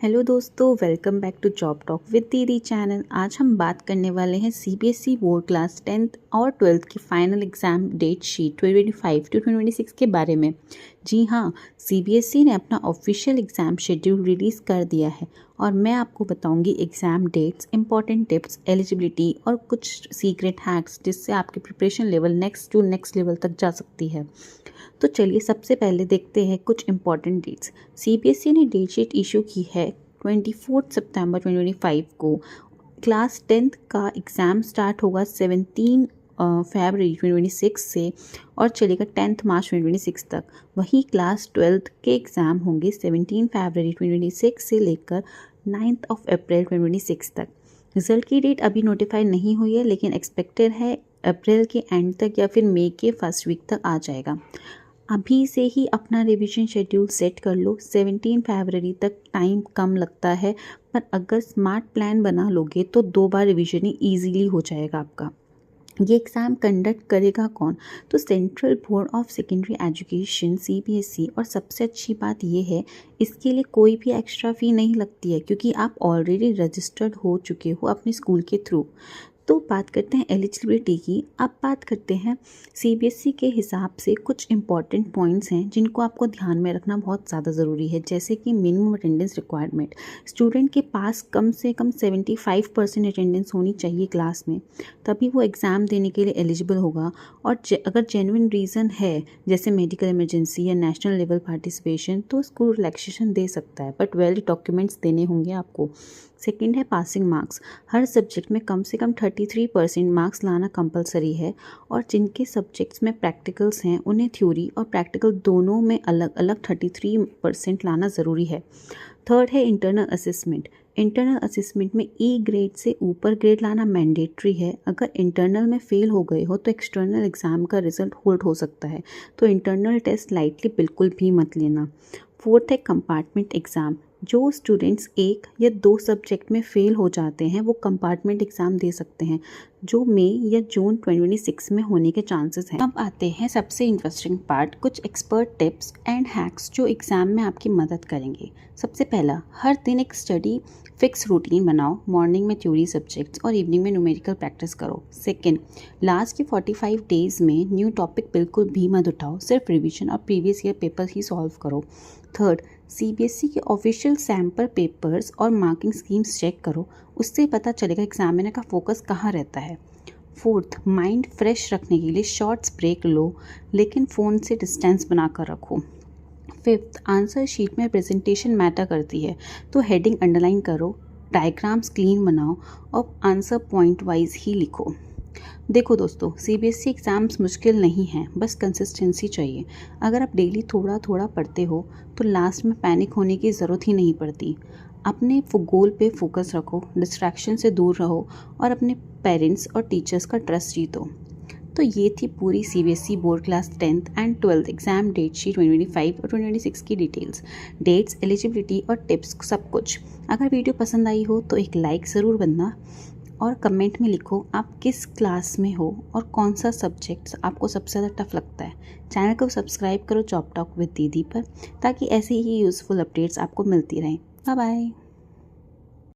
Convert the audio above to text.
Hello दोस्तों, welcome back to job talk with Didi channel. आज हम बात करने वाले हैं सीबीएसई बोर्ड क्लास 10th और 12th की final exam date sheet 2025 to 2026 के बारे में। जी हाँ, सीबीएसई ने अपना ऑफिशियल एग्ज़ाम शेड्यूल रिलीज़ कर दिया है और मैं आपको बताऊंगी exam dates, important tips, eligibility और कुछ सीक्रेट हैक्स जिससे आपकी प्रिपरेशन लेवल नेक्स्ट लेवल तक जा सकती है। तो चलिए सबसे पहले देखते हैं कुछ इंपॉर्टेंट डेट्स। सीबीएसई ने डेट शीट इशू की है 24 सितंबर 2025 को। क्लास 10th का एग्ज़ाम स्टार्ट होगा 17 फरवरी 2026 से और चलेगा 10 मार्च 2026 तक। वहीं क्लास 12th के एग्ज़ाम होंगे 17 फरवरी 2026 से लेकर 9 अप्रैल 2026 तक। रिज़ल्ट की डेट अभी नोटिफाई नहीं हुई है, लेकिन एक्सपेक्टेड है अप्रैल के एंड तक या फिर मई के फर्स्ट वीक तक आ जाएगा। अभी से ही अपना रिवीजन शेड्यूल सेट कर लो। 17 फरवरी तक टाइम कम लगता है, पर अगर स्मार्ट प्लान बना लोगे तो 2 बार रिवीजन ही ईजीली हो जाएगा आपका। ये एग्ज़ाम कंडक्ट करेगा कौन? तो central board of secondary education CBSE. और सबसे अच्छी बात ये है, इसके लिए कोई भी एक्स्ट्रा फ़ी नहीं लगती है क्योंकि आप ऑलरेडी रजिस्टर्ड हो चुके हो अपने स्कूल के थ्रू। तो बात करते हैं एलिजिबिलिटी की। अब बात करते हैं सीबीएसई के हिसाब से कुछ इंपॉर्टेंट पॉइंट्स हैं जिनको आपको ध्यान में रखना बहुत ज़्यादा ज़रूरी है, जैसे कि मिनिमम अटेंडेंस रिक्वायरमेंट। स्टूडेंट के पास कम से कम 75% अटेंडेंस होनी चाहिए क्लास में, तभी वो एग्ज़ाम देने के लिए एलिजिबल होगा। और अगर जेन्युइन रीज़न है जैसे मेडिकल इमरजेंसी या नेशनल लेवल पार्टिसिपेशन, तो स्कूल रिलैक्सेशन दे सकता है, बट वैलिड डॉक्यूमेंट्स देने होंगे आपको। सेकेंड है पासिंग मार्क्स। हर सब्जेक्ट में कम से कम 33% मार्क्स लाना कंपलसरी है, और जिनके सब्जेक्ट्स में प्रैक्टिकल्स हैं उन्हें थ्योरी और प्रैक्टिकल दोनों में अलग अलग 33% लाना ज़रूरी है। थर्ड है इंटरनल असेसमेंट। इंटरनल असेसमेंट में ई ग्रेड से ऊपर ग्रेड लाना मैंडेटरी है। अगर इंटरनल में फेल हो गए हो तो एक्सटर्नल एग्ज़ाम का रिजल्ट होल्ड हो सकता है, तो इंटरनल टेस्ट लाइटली बिल्कुल भी मत लेना। फोर्थ है कंपार्टमेंट एग्ज़ाम। जो स्टूडेंट्स 1 या 2 सब्जेक्ट में फ़ेल हो जाते हैं वो कंपार्टमेंट एग्ज़ाम दे सकते हैं, जो मई या जून 2026 में होने के चांसेस हैं। अब आते हैं सबसे इंटरेस्टिंग पार्ट, कुछ एक्सपर्ट टिप्स एंड हैक्स जो एग्ज़ाम में आपकी मदद करेंगे। सबसे पहला, हर दिन एक स्टडी फिक्स रूटीन बनाओ। मॉर्निंग में थ्योरी सब्जेक्ट्स और इवनिंग में न्यूमेरिकल प्रैक्टिस करो। सेकेंड, लास्ट के 45 डेज़ में न्यू टॉपिक बिल्कुल भी मत उठाओ, सिर्फ रिविजन और प्रीवियस ईयर पेपर ही सॉल्व करो। थर्ड, सीबीएसई के ऑफिशियल सैम्पल पेपर्स और मार्किंग स्कीम्स चेक करो, उससे पता चलेगा एग्जामिनर का फोकस कहाँ रहता है। फोर्थ, माइंड फ्रेश रखने के लिए शॉर्ट्स ब्रेक लो, लेकिन फ़ोन से डिस्टेंस बनाकर रखो। फिफ्थ, आंसर शीट में प्रेजेंटेशन मैटर करती है, तो हेडिंग अंडरलाइन करो, डायग्राम्स क्लीन बनाओ और आंसर पॉइंट वाइज ही लिखो। देखो दोस्तों, सीबीएसई एग्ज़ाम्स मुश्किल नहीं हैं, बस कंसिस्टेंसी चाहिए। अगर आप डेली थोड़ा थोड़ा पढ़ते हो तो लास्ट में पैनिक होने की ज़रूरत ही नहीं पड़ती। अपने गोल पे फोकस रखो, डिस्ट्रैक्शन से दूर रहो और अपने पेरेंट्स और टीचर्स का ट्रस्ट जीतो। तो ये थी पूरी CBSE board class 10th and 12th exam date sheet 2025 और 2026 की डिटेल्स, डेट्स, एलिजिबिलिटी और टिप्स, सब कुछ। अगर वीडियो पसंद आई हो तो एक लाइक ज़रूर बनना और कमेंट में लिखो आप किस क्लास में हो और कौन सा सब्जेक्ट आपको सबसे ज़्यादा टफ लगता है। चैनल को सब्सक्राइब करो जॉब टॉक विद दीदी पर, ताकि ऐसे ही यूज़फुल अपडेट्स आपको मिलती रहें। Bye bye.